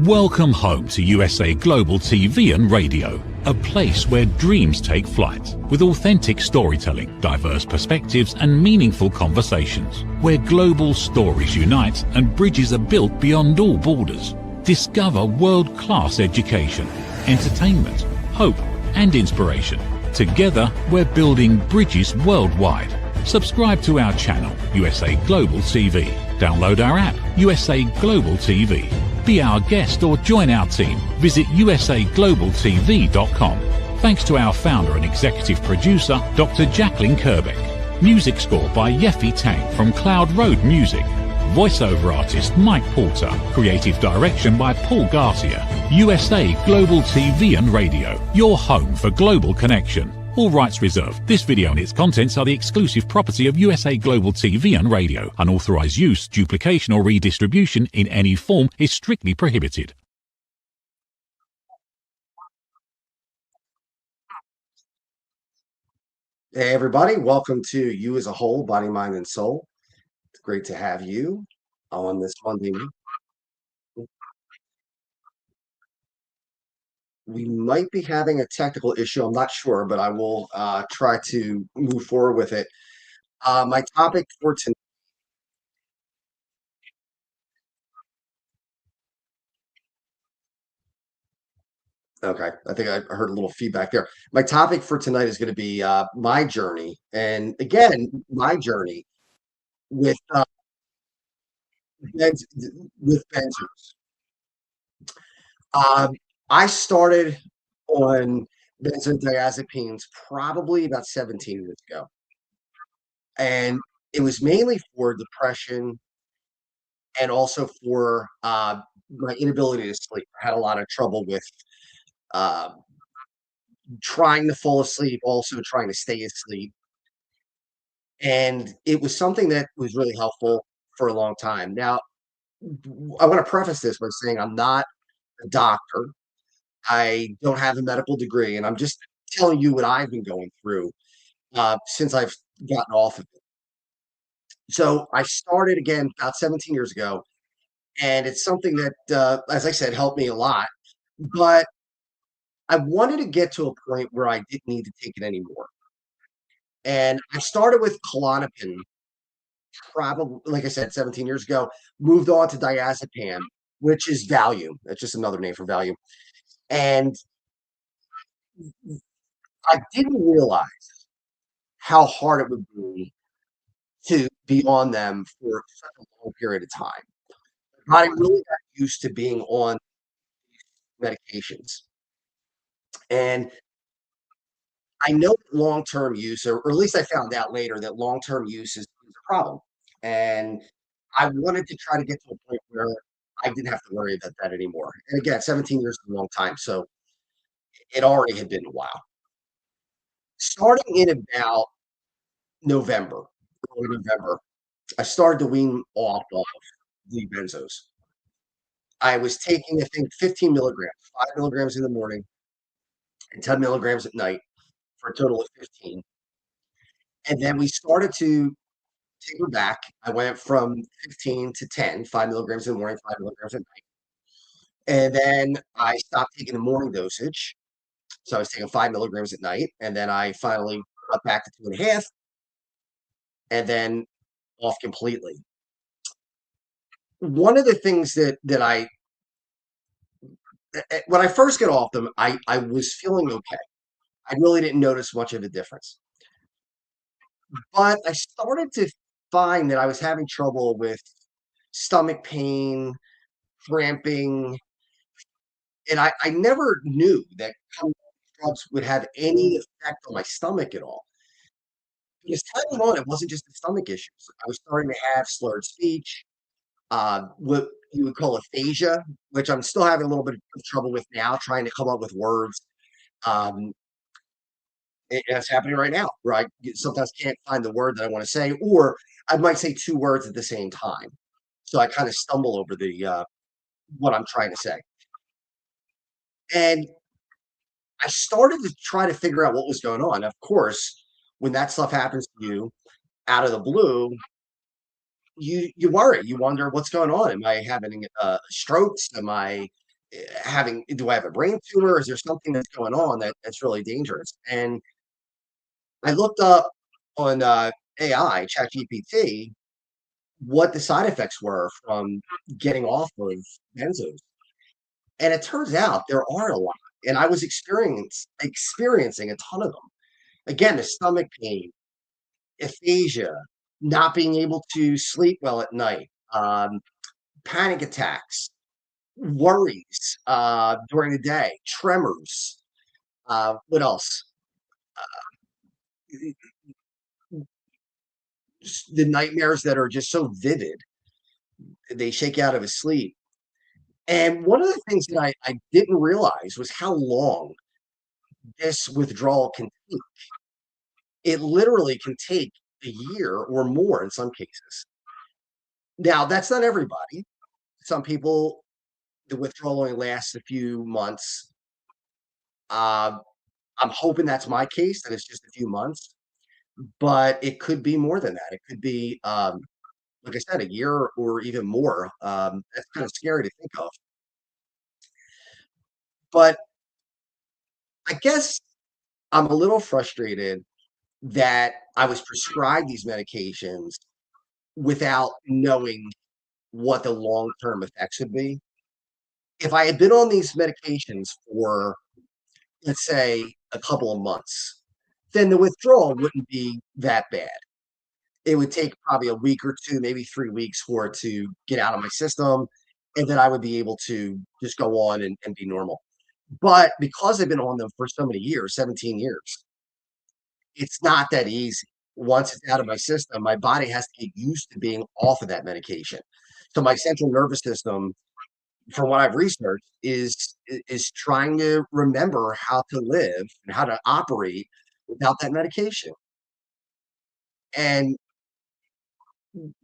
Welcome home to USA Global TV and Radio, a place where dreams take flight, with authentic storytelling, diverse perspectives and meaningful conversations, where global stories unite and bridges are built beyond all borders. Discover world-class education, entertainment, hope and inspiration. Together, we're building bridges worldwide. Subscribe to our channel, USA Global TV. Download our app, USA Global TV. Be our guest or join our team. Visit usaglobaltv.com. Thanks to our founder and executive producer, Dr. Jacqueline Kerbeck. Music score by Yeffy Tang from Cloud Road Music. Voiceover artist Mike Porter. Creative direction by Paul Garcia. USA Global TV and Radio. Your home for global connection. All rights reserved. This video and its contents are the exclusive property of USA Global TV and Radio. Unauthorized use, duplication or redistribution in any form is strictly prohibited. Hey everybody, welcome to You as a Whole, Body, Mind, and Soul. It's great to have you on this Monday. We might be having a technical issue. I'm not sure, but I will try to move forward with it. My topic for tonight. Okay, I think I heard a little feedback there. My topic for tonight is going to be my journey, and again, my journey with with benzos. I started on benzodiazepines probably about 17 years ago. And it was mainly for depression and also for my inability to sleep. I had a lot of trouble with uh, trying to fall asleep, also trying to stay asleep. And it was something that was really helpful for a long time. Now, I want to preface this by saying I'm not a doctor. I don't have a medical degree, and I'm just telling you what I've been going through since I've gotten off of it. So I started again about 17 years ago, and it's something that, as I said, helped me a lot. But I wanted to get to a point where I didn't need to take it anymore. And I started with Klonopin, probably, like I said, 17 years ago, moved on to diazepam, which is Valium. That's just another name for Valium. And I didn't realize how hard it would be to be on them for such a long period of time. My body really got used to being on medications. And I know that long-term use, or at least I found out later that long-term use is a problem. And I wanted to try to get to a point where I didn't have to worry about that anymore. And again, 17 years is a long time, so it already had been a while. Starting in about November, early November, I started to wean off of the benzos. I was taking, I think, 15 milligrams, 5 milligrams in the morning and 10 milligrams at night for a total of 15. And then we started to taper back. I went from 15 to 10, 5 milligrams in the morning, 5 milligrams at night. And then I stopped taking the morning dosage. So I was taking 5 milligrams at night. And then I finally got back to 2.5 and then off completely. One of the things that I, when I first got off them, I was feeling okay. I really didn't notice much of a difference. But I started to find that I was having trouble with stomach pain, cramping, and I never knew that drugs would have any effect on my stomach at all. Because time on, it wasn't just the stomach issues. I was starting to have slurred speech, what you would call aphasia, which I'm still having a little bit of trouble with now, trying to come up with words. Um, it's happening right now, where I sometimes can't find the word that I want to say, or I might say two words at the same time. So I kind of stumble over the what I'm trying to say. And I started to try to figure out what was going on. Of course, when that stuff happens to you out of the blue, you worry. You wonder what's going on. Am I having strokes? Am I do I have a brain tumor? Is there something that's going on that's really dangerous? And I looked up on AI, ChatGPT, what the side effects were from getting off of benzos. And it turns out there are a lot. And I was experiencing a ton of them. Again, the stomach pain, aphasia, not being able to sleep well at night, panic attacks, worries during the day, tremors. What else? The nightmares that are just so vivid, they shake you out of his sleep. And one of the things that I didn't realize was how long this withdrawal can take. It literally can take a year or more in some cases. Now, that's not everybody. Some people, the withdrawal only lasts a few months. Uh, I'm hoping that's my case, that it's just a few months, but it could be more than that. It could be, like I said, a year or even more. That's kind of scary to think of. But I guess I'm a little frustrated that I was prescribed these medications without knowing what the long-term effects would be. If I had been on these medications for, let's say, a couple of months, then the withdrawal wouldn't be that bad. It would take probably a week or 2, maybe 3 weeks for it to get out of my system, and then I would be able to just go on and be normal. But because I've been on them for so many years, 17 years, it's not that easy. Once it's out of my system, my body has to get used to being off of that medication. So my central nervous system, from what I've researched, is trying to remember how to live and how to operate without that medication. And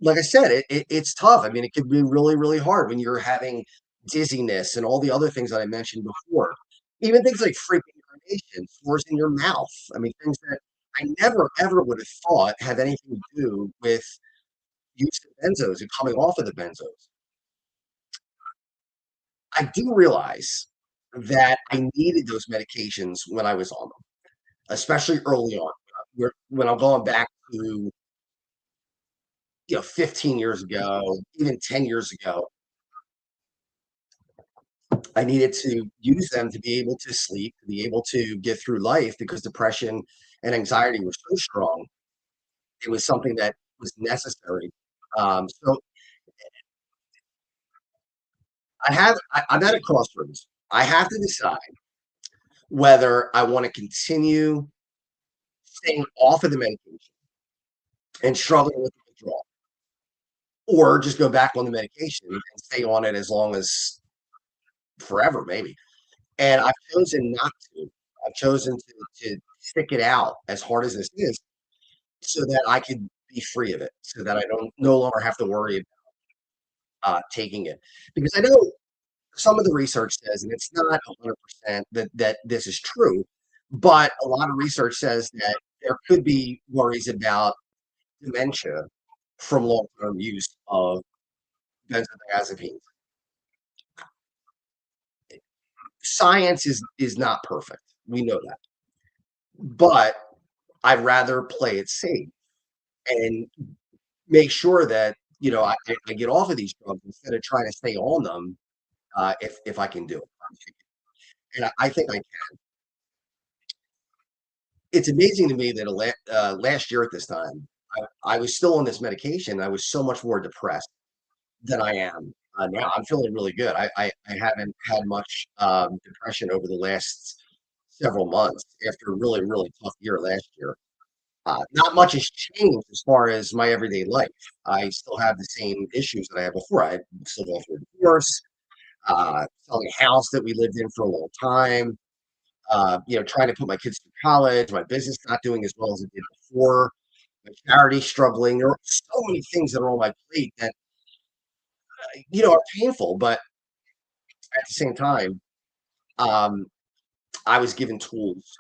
like I said, it's tough. I mean, it can be really, really hard when you're having dizziness and all the other things that I mentioned before. Even things like frequent urination, sores in your mouth. I mean, things that I never ever would have thought have anything to do with use of benzos and coming off of the benzos. I do realize that I needed those medications when I was on them, especially early on. When I'm going back to 15 years ago, even 10 years ago, I needed to use them to be able to sleep, to be able to get through life because depression and anxiety were so strong. It was something that was necessary. So I'm at a crossroads. I have to decide whether I want to continue staying off of the medication and struggling with the withdrawal, or just go back on the medication and stay on it as long as forever, maybe. And I've chosen not to. I've chosen to stick it out as hard as this is so that I could be free of it, so that I don't no longer have to worry about taking it. Because I know some of the research says, and it's not 100% that this is true, but a lot of research says that there could be worries about dementia from long-term use of benzodiazepines. Science is not perfect. We know that. But I'd rather play it safe and make sure that, I get off of these drugs instead of trying to stay on them, if I can do it. And I think it's amazing to me that last year at this time, I was still on this medication. I was so much more depressed than I am now. I'm feeling really good. I haven't had much depression over the last several months after a really, really tough year last year. Not much has changed as far as my everyday life. I still have the same issues that I had before. I still go through a divorce, selling a house that we lived in for a long time, trying to put my kids through college, my business not doing as well as it did before, my charity struggling. There are so many things that are on my plate that, are painful, but at the same time, um, I was given tools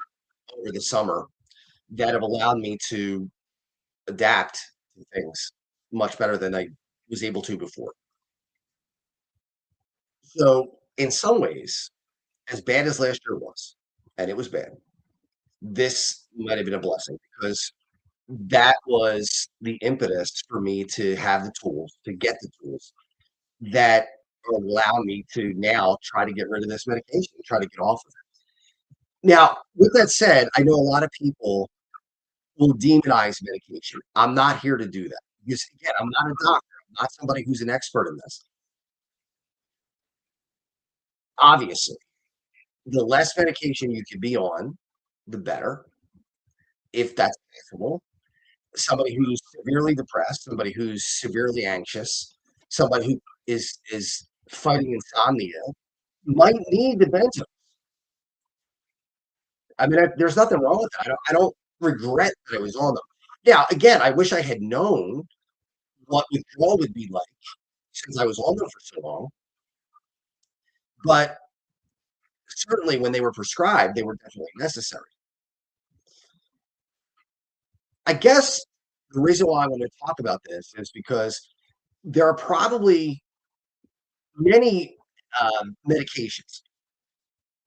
over the summer that have allowed me to adapt to things much better than I was able to before. So in some ways, as bad as last year was, and it was bad, this might have been a blessing because that was the impetus for me to have the tools, to get the tools that allow me to now try to get rid of this medication, try to get off of it. Now, with that said, I know a lot of people will demonize medication. I'm not here to do that because, again, I'm not a doctor. I'm not somebody who's an expert in this. Obviously, the less medication you can be on, the better, if that's possible. Somebody who's severely depressed, somebody who's severely anxious, somebody who is fighting insomnia might need the benzo. I mean, there's nothing wrong with that. I don't regret that I was on them. Now, again, I wish I had known what withdrawal would be like since I was on them for so long. But certainly when they were prescribed, they were definitely necessary. I guess the reason why I want to talk about this is because there are probably many medications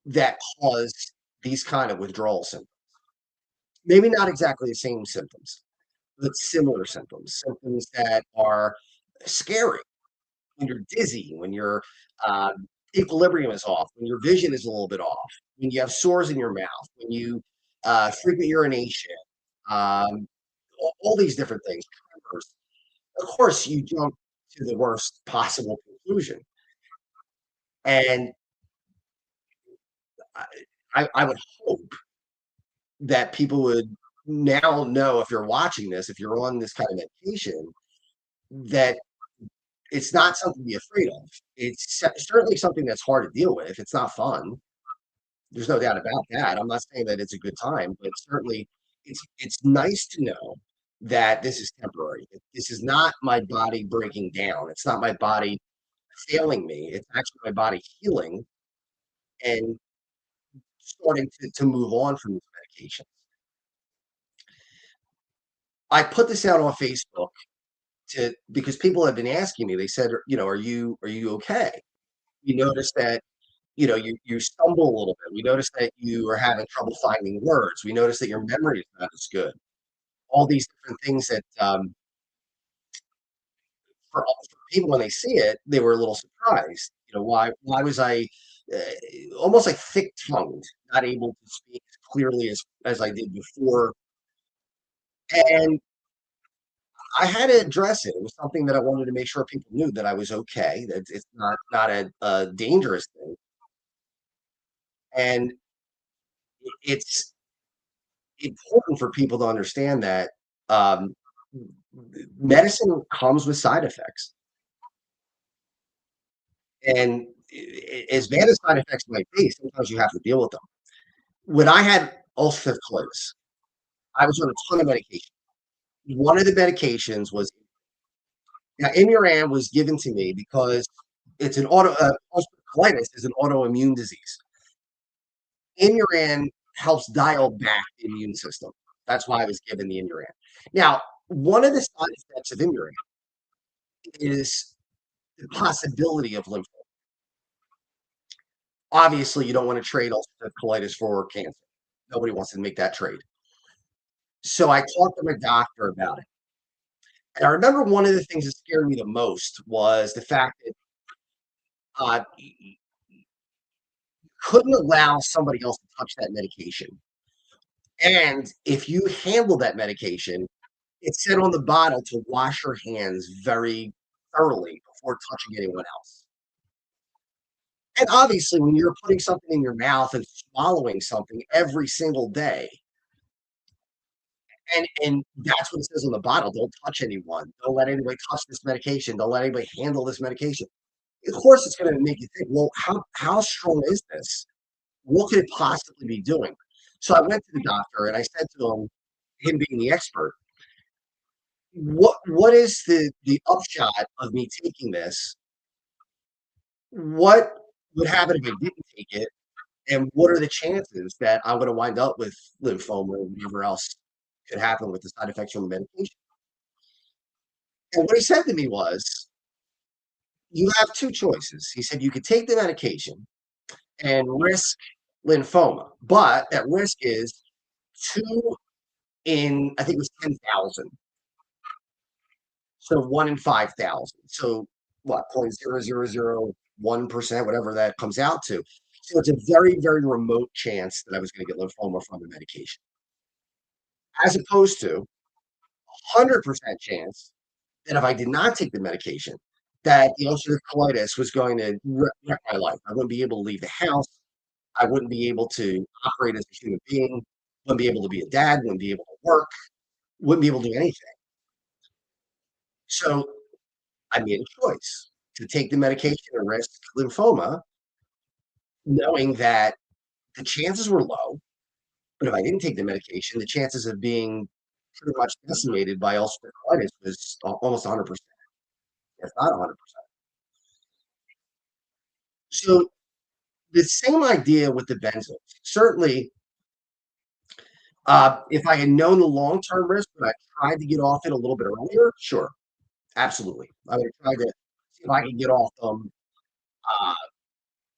that cause these kind of withdrawal symptoms. Maybe not exactly the same symptoms, but similar symptoms, symptoms that are scary when you're dizzy, when your equilibrium is off, when your vision is a little bit off, when you have sores in your mouth, when you frequent urination, um, all these different things. Of course, you jump to the worst possible conclusion. And I, I would hope that people would now know if you're watching this, if you're on this kind of medication, that it's not something to be afraid of. It's certainly something that's hard to deal with. It's not fun. There's no doubt about that. I'm not saying that it's a good time, but certainly it's nice to know that this is temporary. This is not my body breaking down. It's not my body failing me. It's actually my body healing and starting to move on from this medication. I put this out on Facebook to because people have been asking me. They said, are you okay? You notice that you stumble a little bit. We notice that you are having trouble finding words. We notice that your memory is not as good. All these different things that for people when they see it, they were a little surprised. Why was I almost like thick tongued, not able to speak as clearly as I did before? And I had to address it. It was something that I wanted to make sure people knew that I was okay. That it's not a dangerous thing, and it's important for people to understand that um, medicine comes with side effects, and as bad as side effects might be, sometimes you have to deal with them. When I had ulcerative colitis, I was on a ton of medication. One of the medications was now Imuran was given to me because it's an ulcerative colitis is an autoimmune disease. Imuran helps dial back the immune system. That's why I was given the Imuran. Now, one of the side effects of Imuran is the possibility of lymphoma. Obviously, you don't want to trade ulcerative colitis for cancer. Nobody wants to make that trade. So I talked to my doctor about it. And I remember one of the things that scared me the most was the fact that you couldn't allow somebody else to touch that medication. And if you handle that medication, it said on the bottle to wash your hands very thoroughly before touching anyone else. And obviously, when you're putting something in your mouth and swallowing something every single day, and that's what it says on the bottle, don't touch anyone. Don't let anybody touch this medication. Don't let anybody handle this medication. Of course, it's going to make you think, well, how strong is this? What could it possibly be doing? So I went to the doctor and I said to him being the expert, what is the upshot of me taking this? What would happen if I didn't take it? And what are the chances that I'm going to wind up with lymphoma or whatever else could happen with the side effects from the medication? And what he said to me was, you have 2 choices. He said you could take the medication and risk lymphoma, but that risk is 2 in, I think it was 10,000. So 1 in 5,000. So what, 0.0001%, whatever that comes out to. So it's a very, very remote chance that I was gonna get lymphoma from the medication, as opposed to 100% chance that if I did not take the medication, that the ulcerative colitis was going to wreck my life. I wouldn't be able to leave the house. I wouldn't be able to operate as a human being, wouldn't be able to be a dad, wouldn't be able to work, wouldn't be able to do anything. So I made a choice to take the medication and risk lymphoma, knowing that the chances were low, but if I didn't take the medication, the chances of being pretty much decimated by ulcerative colitis was almost 100%, if not 100%. So the same idea with the benzos. Certainly, if I had known the long-term risk, but I tried to get off it a little bit earlier, sure, absolutely. I would have tried to see if I could get off them, uh,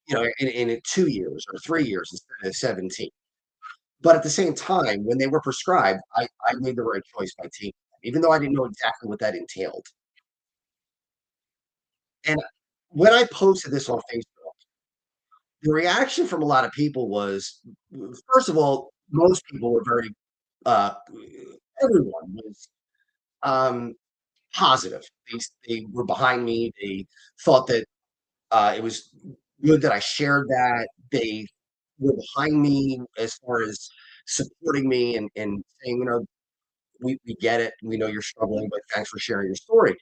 in 2 years or 3 years instead of 17. But at the same time, when they were prescribed, I made the right choice by taking them, even though I didn't know exactly what that entailed. And when I posted this on Facebook, the reaction from a lot of people was, first of all, most people were very, uh, everyone was, um, positive. They were behind me. They thought that, it was good that I shared that. They were behind me as far as supporting me and saying, we get it. We know you're struggling, but thanks for sharing your story.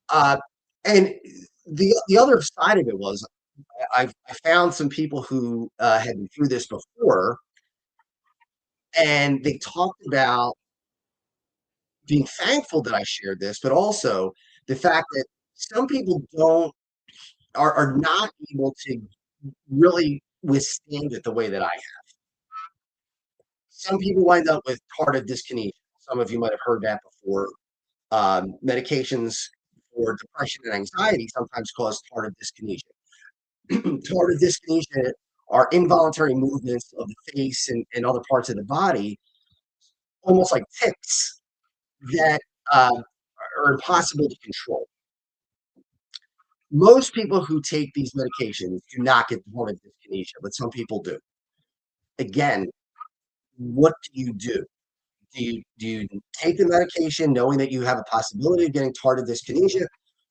Uh, and the other side of it was I found some people who had been through this before, and they talked about being thankful that I shared this, but also the fact that some people don't are not able to really withstand it the way that I have. Some people wind up with tardive dyskinesia. Some of you might have heard that before. Medications for depression and anxiety sometimes cause tardive dyskinesia. Tardive dyskinesia are involuntary movements of the face and other parts of the body, almost like tics, that are impossible to control. Most people who take these medications do not get tardive dyskinesia, but some people do. Again, what do you do? Do you take the medication knowing that you have a possibility of getting tardive dyskinesia,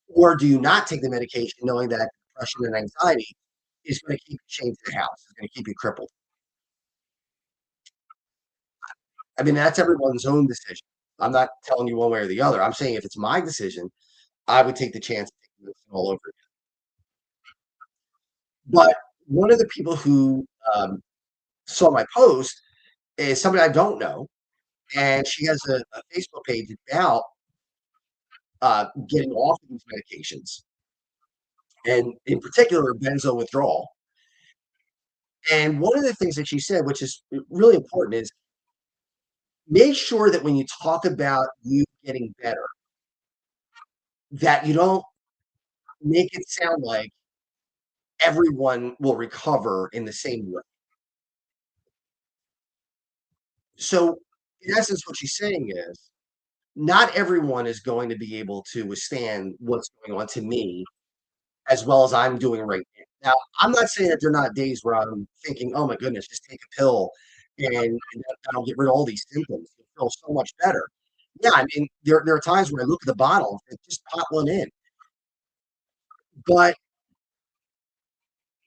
or do you not take the medication knowing that depression and anxiety is going to keep you chained to the house, is going to keep you crippled? I mean, that's everyone's own decision. I'm not telling you one way or the other. I'm saying if it's my decision, I would take the chance of taking this all over again. But one of the people who saw my post is somebody I don't know, and she has a Facebook page about getting off of these medications, and in particular, benzo withdrawal. And one of the things that she said, which is really important, is make sure that when you talk about you getting better, that you don't make it sound like everyone will recover in the same way. So, in essence, what she's saying is not everyone is going to be able to withstand what's going on to me as well as I'm doing right now. Now, I'm not saying that there are not days where I'm thinking, "Oh my goodness, just take a pill and that'll get rid of all these symptoms. It feels so much better." Yeah, I mean, there are times when I look at the bottle and just pop one in. But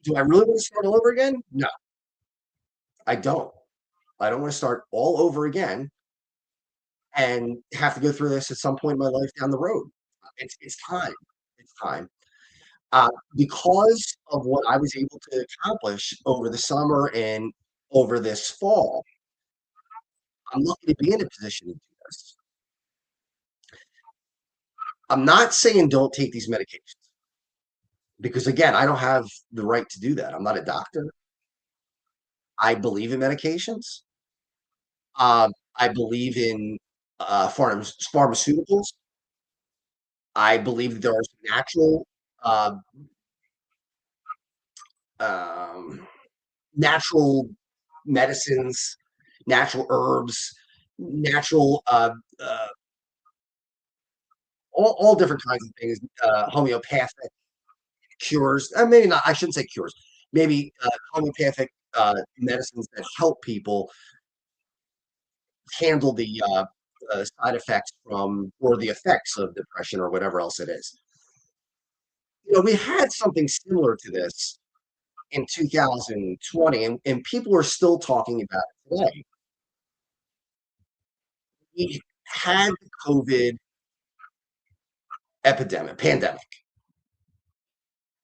do I really want to start all over again? No, I don't. I don't want to start all over again and have to go through this at some point in my life down the road. It's time. It's time. Because of what I was able to accomplish over the summer and over this fall, I'm lucky to be in a position to do this. I'm not saying don't take these medications because, again, I don't have the right to do that. I'm not a doctor. I believe in medications. I believe in pharmaceuticals. I believe that there are some uh, um, natural medicines, natural herbs, natural all different kinds of things, homeopathic cures. Maybe not. I shouldn't say cures. Maybe homeopathic medicines that help people handle the side effects from or the effects of depression or whatever else it is. We had something similar to this in 2020, and people are still talking about it today. We had the COVID pandemic,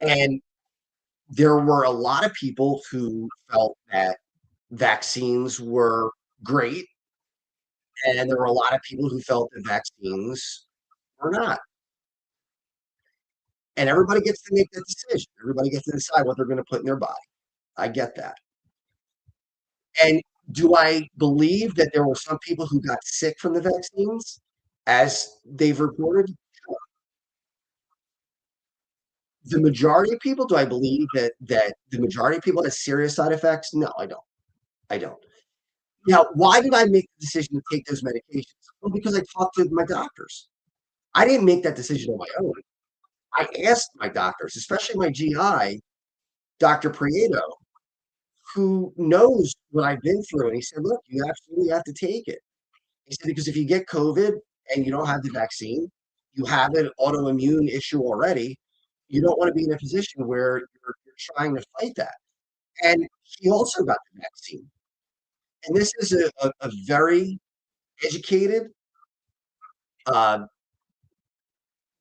and there were a lot of people who felt that vaccines were great, and there were a lot of people who felt that vaccines were not. And everybody gets to make that decision. Everybody gets to decide what they're going to put in their body. I get that. And do I believe that there were some people who got sick from the vaccines, as they've reported? The majority of people, do I believe that the majority of people have serious side effects? No, I don't. I don't. Now, why did I make the decision to take those medications? Well, because I talked to my doctors. I didn't make that decision on my own. I asked my doctors, especially my GI, Dr. Prieto, who knows what I've been through. And he said, look, you absolutely have to take it. He said, because if you get COVID and you don't have the vaccine, you have an autoimmune issue already. You don't want to be in a position where you're trying to fight that. And he also got the vaccine. And this is a very educated, uh,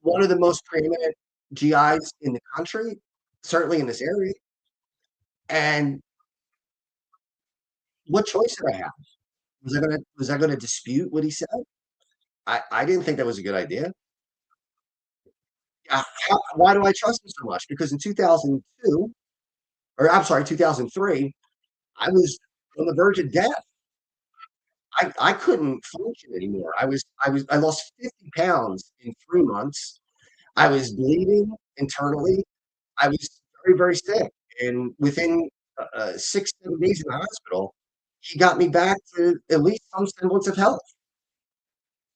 one of the most preeminent GIs in the country, certainly in this area. And what choice did I have? Was I gonna dispute what he said? I didn't think that was a good idea. Why do I trust him so much? Because in 2002, or I'm sorry, 2003, I was on the verge of death. I couldn't function anymore. I lost 50 pounds in 3 months. I was bleeding internally. I was very, very sick. And within 6, 7 days in the hospital, he got me back to at least some semblance of health.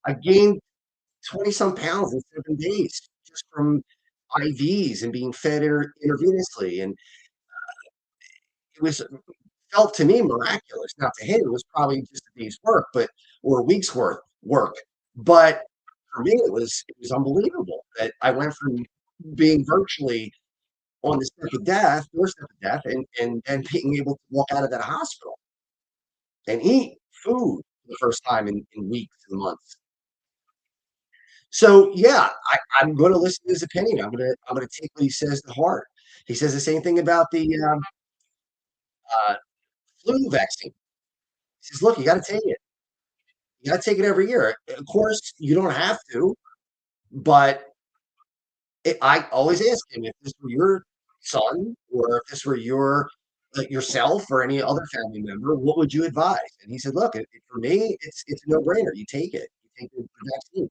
I gained 20 some pounds in 7 days just from IVs and being fed intravenously. And it was felt to me miraculous. Now to him, it was probably just a day's work, or a week's worth work. But for me, it was unbelievable that I went from being virtually on the step of death, doorstep of death, and being able to walk out of that hospital and eat food for the first time in weeks and months. So yeah, I'm going to listen to his opinion. I'm going to take what he says to heart. He says the same thing about the uh, flu vaccine. He says, "Look, you got to take it. You got to take it every year. Of course, you don't have to, but I always ask him if this were your son or if this were yourself or any other family member, what would you advise?" And he said, "Look, for me, it's a no brainer. You take it. You take the vaccine."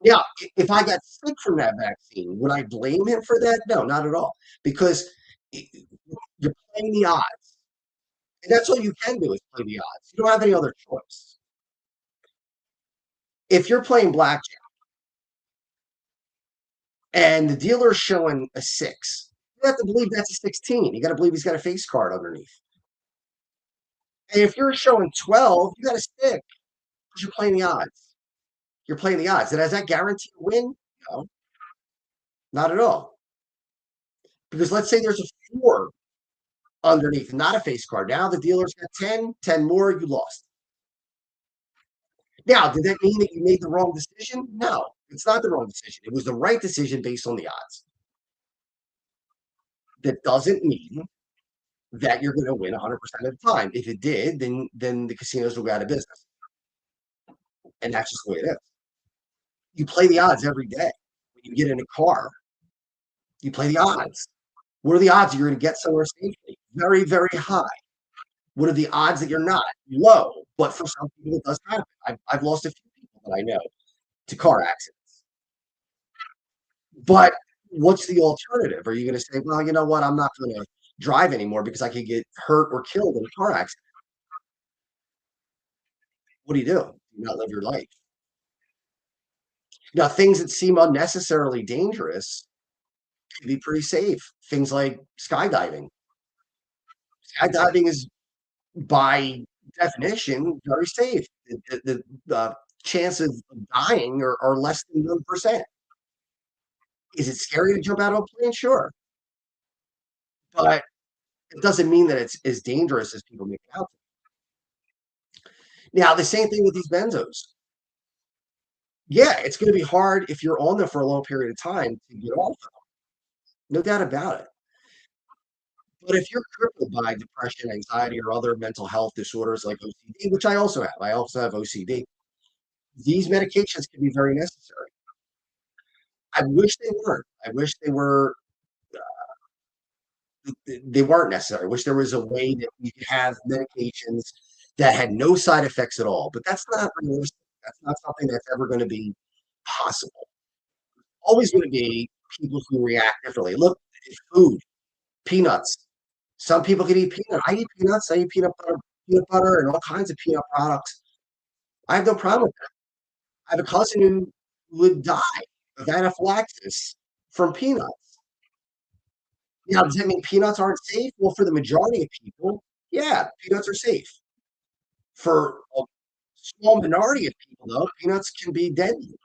Now, if I got sick from that vaccine, would I blame him for that? No, not at all, because I you're playing the odds, and that's all you can do is play the odds. You don't have any other choice. If you're playing blackjack and the dealer's showing a 6, you have to believe that's a 16. You gotta believe he's got a face card underneath. And if you're showing 12, you gotta stick because you're playing the odds. You're playing the odds. And does that guarantee a win? No, not at all. Because let's say there's a 4 underneath, not a face card. Now the dealer's got 10, 10 more, you lost. Now, did that mean that you made the wrong decision? No, it's not the wrong decision. It was the right decision based on the odds. That doesn't mean that you're going to win 100% of the time. If it did, then the casinos will go out of business. And that's just the way it is. You play the odds every day. When you get in a car, you play the odds. What are the odds you're going to get somewhere safely? Very, very high. What are the odds that you're not? Low. But for some people, it does happen. I've lost a few people that I know to car accidents. But what's the alternative? Are you going to say, well, you know what? I'm not going to drive anymore because I could get hurt or killed in a car accident. What do? You not live your life. Now, things that seem unnecessarily dangerous can be pretty safe. Things like skydiving. Skydiving is, by definition, very safe. The chances of dying are less than 1%. Is it scary to jump out of a plane? Sure. But it doesn't mean that it's as dangerous as people make it out. Now, the same thing with these benzos. Yeah, it's going to be hard if you're on them for a long period of time to get off of them. No doubt about it. But if you're crippled by depression, anxiety, or other mental health disorders like OCD, which I also have OCD, these medications can be very necessary. I wish they weren't. I wish they weren't necessary. I wish there was a way that you could have medications that had no side effects at all. But that's not realistic. That's not something that's ever going to be possible. Always going to be people who react differently. Look, food, peanuts. Some people can eat peanut. I eat peanuts. I eat peanut butter, and all kinds of peanut products. I have no problem with that. I have a cousin who would die of anaphylaxis from peanuts. Now, does that mean peanuts aren't safe? Well, for the majority of people, yeah, peanuts are safe. For a small minority of people, though, peanuts can be deadly.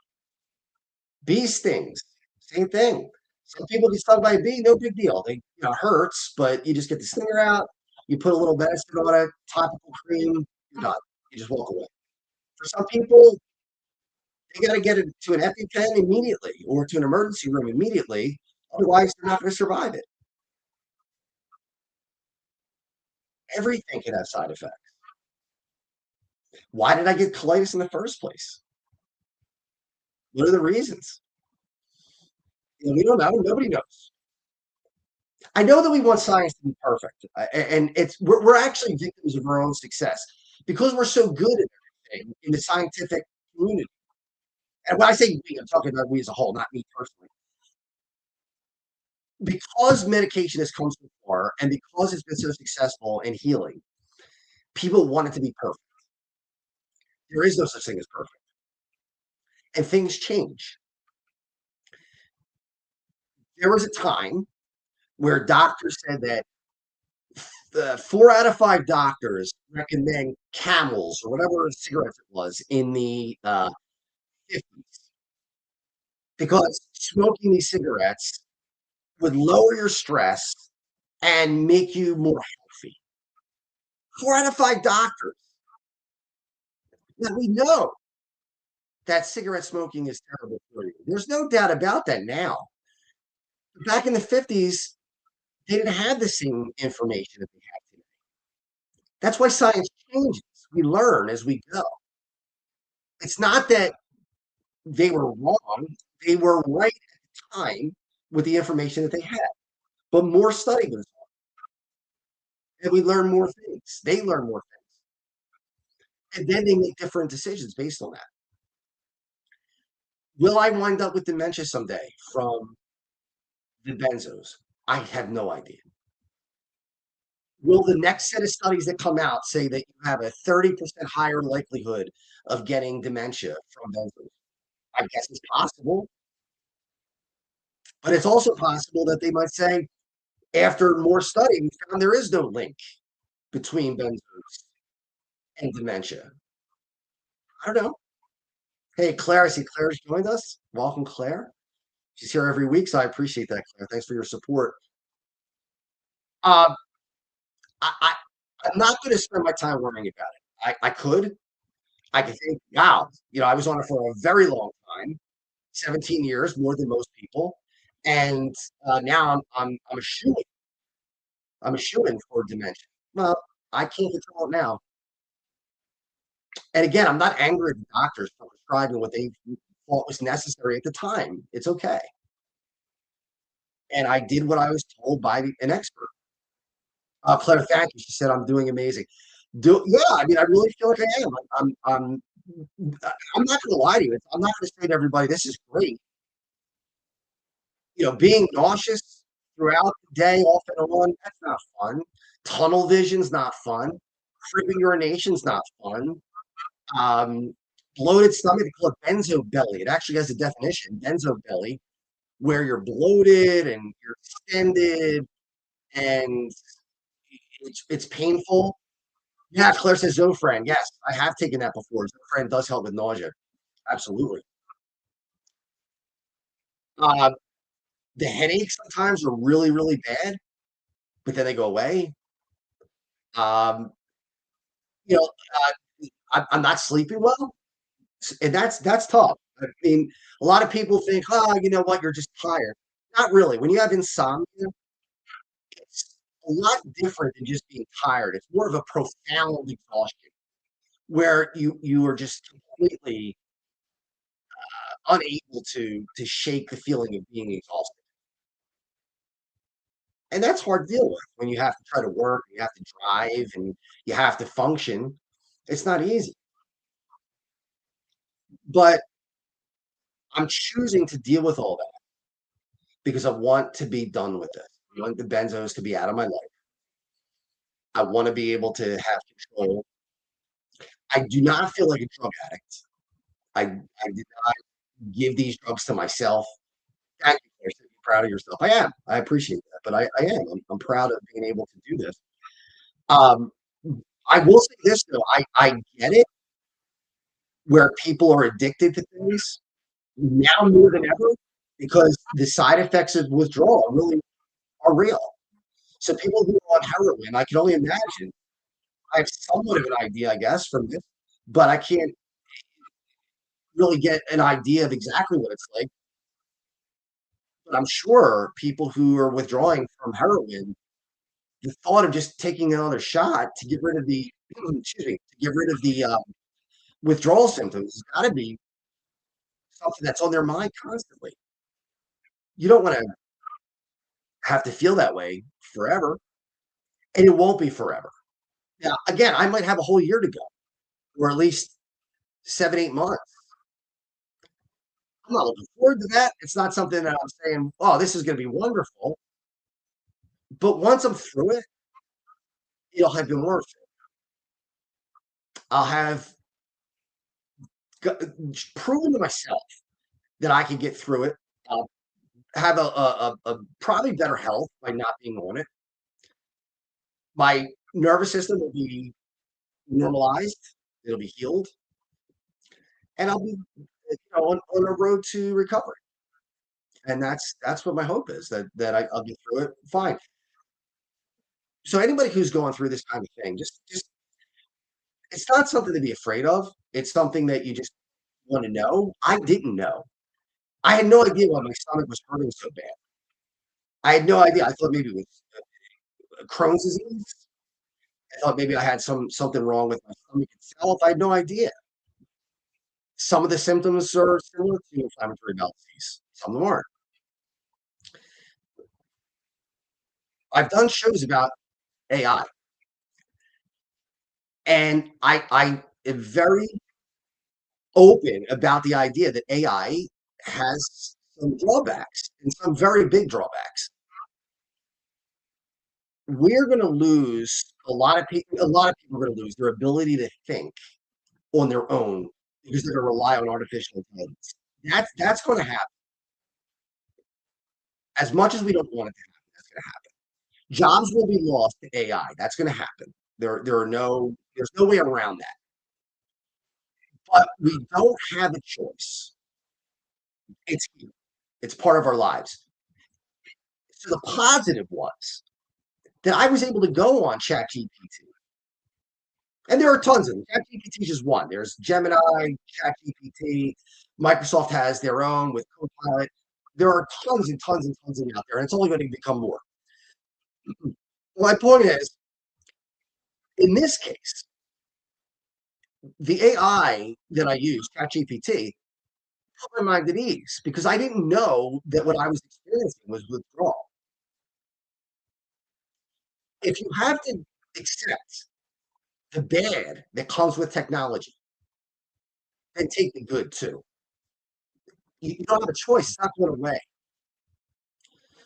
Bee stings, same thing. Some people get stung by a bee, no big deal. Hurts, but you just get the stinger out. You put a little medicine on it, topical cream, you're done. You just walk away. For some people, they got to get it to an EpiPen immediately or to an emergency room immediately. Otherwise, they're not going to survive it. Everything can have side effects. Why did I get colitis in the first place? What are the reasons? We don't know. Nobody knows. I know that we want science to be perfect, and we're actually victims of our own success because we're so good at everything in the scientific community. And when I say we, I'm talking about we as a whole, not me personally. Because medication has come so far, and because it's been so successful in healing, people want it to be perfect. There is no such thing as perfect, and things change. There was a time where doctors said that 4 out of 5 doctors recommend Camels or whatever cigarettes it was in the 50s because smoking these cigarettes would lower your stress and make you more healthy. 4 out of 5 doctors. Now we know that cigarette smoking is terrible for you. There's no doubt about that now. Back in the 50s, they didn't have the same information that they have today. That's why science changes. We learn as we go. It's not that they were wrong. They were right at the time with the information that they had. But more study goes on. And we learn more things. They learn more things. And then they make different decisions based on that. Will I wind up with dementia someday from the benzos? I have no idea. Will the next set of studies that come out say that you have a 30% higher likelihood of getting dementia from benzos? I guess it's possible. But it's also possible that they might say, after more study, we found there is no link between benzos and dementia. I don't know. Hey, Claire, I see Claire's joined us. Welcome, Claire. She's here every week, so I appreciate that, Claire. Thanks for your support. Um, I I'm not going to spend my time worrying about it. I could. I could think, wow, I was on it for a very long time, 17 years, more than most people, and now I'm a shoo. I'm a shoo-in for dementia. Well, I can't control it now. And again, I'm not angry at the doctors for prescribing what they thought was necessary at the time. It's okay. And I did what I was told by an expert. Claire, thank you. She said I'm doing amazing. Yeah, I mean, I really feel like I am. I'm not going to lie to you. I'm not going to say to everybody, this is great. Being nauseous throughout the day, off and on, that's not fun. Tunnel vision's not fun. Frequent urination's not fun. Um, Bloated stomach, they call it benzo belly. It actually has a definition, benzo belly, where you're bloated and you're extended and it's painful. Yeah, Claire says Zofran. Yes, I have taken that before. Zofran does help with nausea. Absolutely. Uh, the headaches sometimes are really, really bad, but then they go away. Um, you know, I'm not sleeping well, and that's tough. I mean, a lot of people think, oh, you know what, you're just tired. Not really. When you have insomnia, it's a lot different than just being tired. It's more of a profound exhaustion where you are just completely unable to shake the feeling of being exhausted. And that's hard to deal with when you have to try to work, you have to drive, and you have to function. It's not easy. But I'm choosing to deal with all that because I want to be done with this. I want the benzos to be out of my life. I want to be able to have control. I do not feel like a drug addict. I did not give these drugs to myself. Thank you, Claire. Be proud of yourself. I am. I appreciate that, but I am. I'm proud of being able to do this. Um, I will say this though. I get it where people are addicted to things now more than ever because the side effects of withdrawal really are real. So people who are on heroin, I can only imagine. I have somewhat of an idea, I guess, from this, but I can't really get an idea of exactly what it's like. But I'm sure people who are withdrawing from heroin, the thought of just taking another shot to get rid of the excuse me, to get rid of the withdrawal symptoms has got to be something that's on their mind constantly. You don't want to have to feel that way forever, and it won't be forever. Now, again, I might have a whole year to go, or at least 7, 8 months. I'm not looking forward to that. It's not something that I'm saying, "Oh, this is gonna be wonderful." But once I'm through it, it'll have been worth it. I'll have g proven to myself that I can get through it. I'll have a probably better health by not being on it. My nervous system will be normalized, it'll be healed, and I'll be, on a road to recovery. And that's what my hope is, that I'll get through it fine. So anybody who's going through this kind of thing, just it's not something to be afraid of. It's something that you just want to know. I didn't know. I had no idea why my stomach was hurting so bad. I had no idea. I thought maybe it was Crohn's disease. I thought maybe I had something wrong with my stomach itself. I had no idea. Some of the symptoms are similar to inflammatory bowel disease. Some of them aren't. I've done shows about AI, and I am very open about the idea that AI has some drawbacks and some very big drawbacks. We're going to lose a lot of people. A lot of people are going to lose their ability to think on their own because they're going to rely on artificial intelligence. That's going to happen. As much as we don't want it to happen, that's going to happen. Jobs will be lost to AI. That's going to happen. There's no way around that. But we don't have a choice. It's here. It's part of our lives. So the positive was that I was able to go on ChatGPT. And there are tons of them. ChatGPT is just one. There's Gemini, ChatGPT. Microsoft has their own with Copilot. There are tons and tons and tons of them out there, and it's only going to become more. My point is, in this case, the AI that I use, ChatGPT, put my mind at ease because I didn't know that what I was experiencing was withdrawal. If you have to accept the bad that comes with technology, then take the good too. You don't have a choice. It's not going away.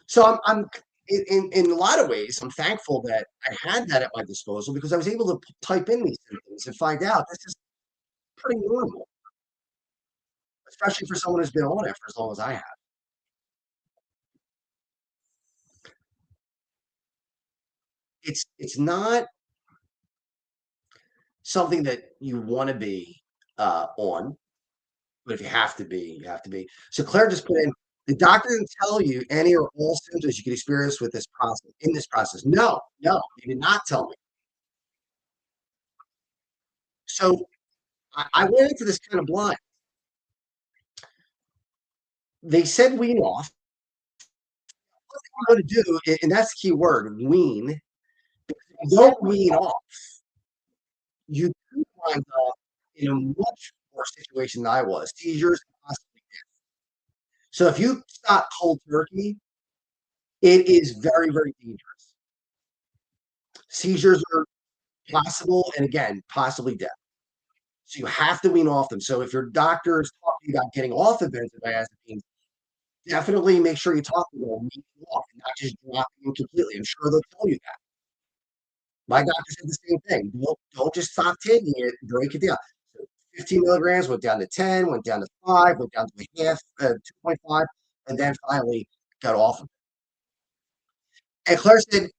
So I'm in a lot of ways, I'm thankful that I had that at my disposal because I was able to type in these symptoms and find out this is pretty normal, especially for someone who's been on it for as long as I have. It's not something that you want to be on, but if you have to be, you have to be. So Claire just put in, the doctor didn't tell you any or all symptoms you could experience with this process, in this process. No, no, he did not tell me. So I went into this kind of blind. They said wean off. What they want to do, and that's the key word, wean. If you don't wean off, you could wind up in a much worse situation than I was. Seizures, possibly. So if you stop cold turkey, it is very, very dangerous. Seizures are possible, and again, possibly death. So you have to wean off them. So if your doctor is talking about getting off of benzodiazepines, definitely make sure you talk to them, wean off, and not just dropping them completely. I'm sure they'll tell you that. My doctor said the same thing. Don't just stop taking it, break it down. So 15 milligrams went down to 10, went down to 5, went down to a half, 2.5, and then finally got off of it. And Claire said,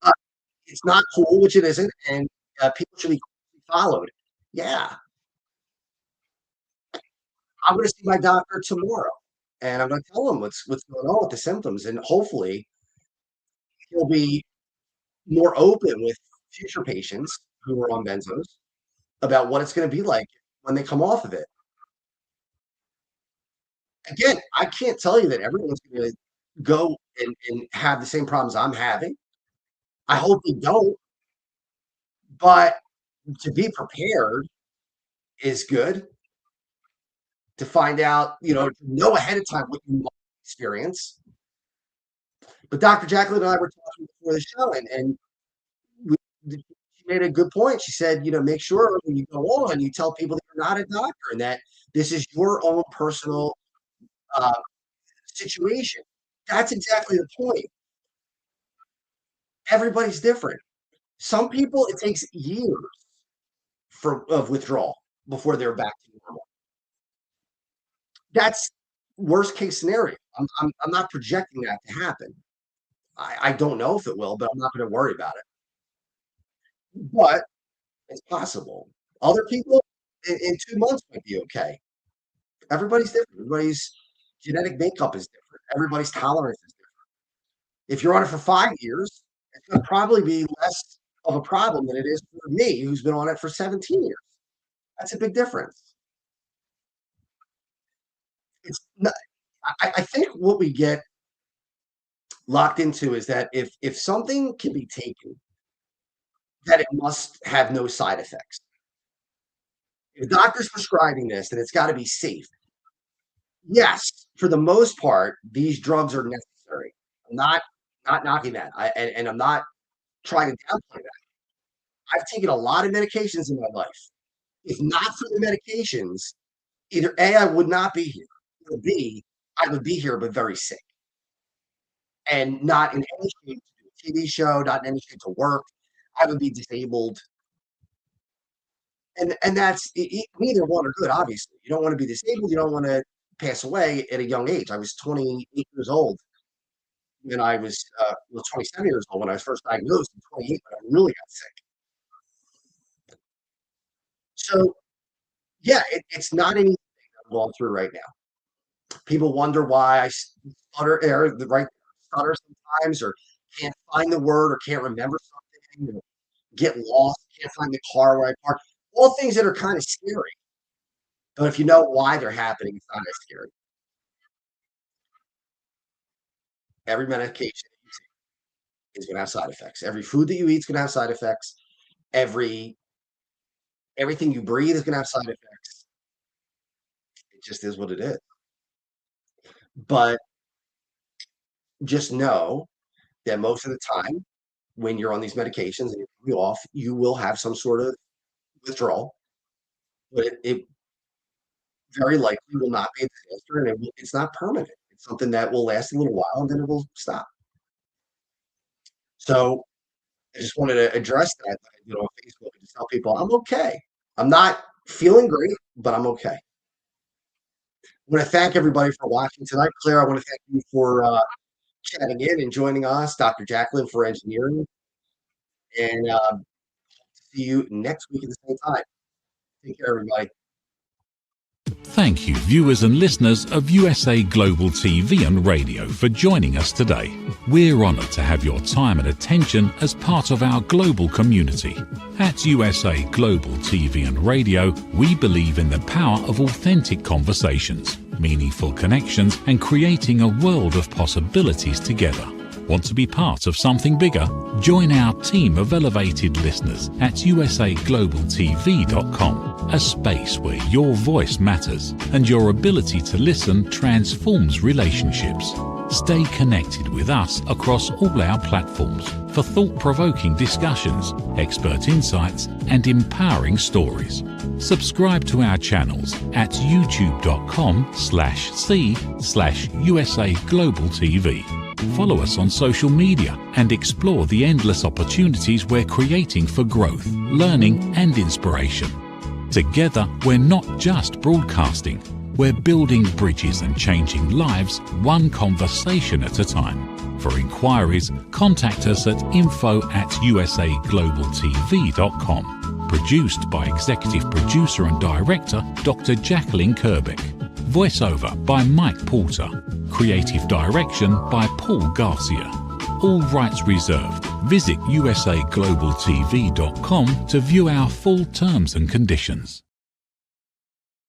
it's not cool, which it isn't, and people should be followed. Yeah, I'm going to see my doctor tomorrow, and I'm going to tell him what's going on with the symptoms, and hopefully he'll be more open with future patients who are on benzos about what it's going to be like when they come off of it. Again, I can't tell you that everyone's going to go and have the same problems I'm having. I hope they don't, but to be prepared is good. To find out, to know ahead of time what you might experience. But Dr. Jacqueline and I were talking before the show, and we, she made a good point. She said, make sure when you go on, you tell people that you're not a doctor and that this is your own personal uh, situation. That's exactly the point. Everybody's different. Some people, it takes years of withdrawal before they're back to normal. That's worst case scenario. I'm not projecting that to happen. I don't know if it will, but I'm not going to worry about it. But it's possible. Other people in 2 months might be okay. Everybody's different. Everybody's genetic makeup is different. Everybody's tolerance is different. If you're on it for 5 years, it's going to probably be less of a problem than it is for me, who's been on it for 17 years. That's a big difference. It's not, I think what we get locked into is that if something can be taken, that it must have no side effects. If the doctor's prescribing this, then it's got to be safe. Yes, for the most part, these drugs are necessary. I'm not knocking that. And I'm not trying to downplay that. I've taken a lot of medications in my life. If not for the medications, either A, I would not be here, or B, I would be here but very sick and not in any shape to do a TV show, not in any shape to work. I would be disabled. And that's neither one are good, obviously. You don't want to be disabled. You don't want to pass away at a young age. I was 28 years old when I was 27 years old when I was first diagnosed, and 28 when I really got sick. So yeah, it's not anything I'm going through right now. People wonder why I stutter or the right stutter sometimes, or can't find the word, or can't remember something, or get lost, can't find the car where I parked. All things that are kind of scary. But if you know why they're happening, it's not as scary. Every medication is going to have side effects. Every food that you eat is going to have side effects. Every everything you breathe is going to have side effects. It just is what it is. But just know that most of the time, when you're on these medications and you're off, you will have some sort of withdrawal. But it very likely will not be a disaster, and it's not permanent. It's something that will last a little while and then it will stop. So I just wanted to address that, on Facebook and just tell people I'm okay. I'm not feeling great, but I'm okay. I want to thank everybody for watching tonight. Claire, I want to thank you for chatting in and joining us, Dr. Jacqueline for engineering, and see you next week at the same time. Take care, everybody. Thank you, viewers and listeners of USA Global TV and Radio, for joining us today. We're honoured to have your time and attention as part of our global community. At USA Global TV and Radio, we believe in the power of authentic conversations, meaningful connections, and creating a world of possibilities together. Want to be part of something bigger? Join our team of elevated listeners at usaglobaltv.com, a space where your voice matters and your ability to listen transforms relationships. Stay connected with us across all our platforms for thought-provoking discussions, expert insights, and empowering stories. Subscribe to our channels at youtube.com/c/USA-Global-TV. Follow us on social media and explore the endless opportunities we're creating for growth, learning, and inspiration. Together, we're not just broadcasting, we're building bridges and changing lives one conversation at a time. For inquiries, contact us at info@usaglobaltv.com. Produced by Executive Producer and Director Dr. Jacqueline Kerbeck. Voiceover by Mike Porter. Creative direction by Paul Garcia. All rights reserved. Visit usaglobaltv.com to view our full terms and conditions.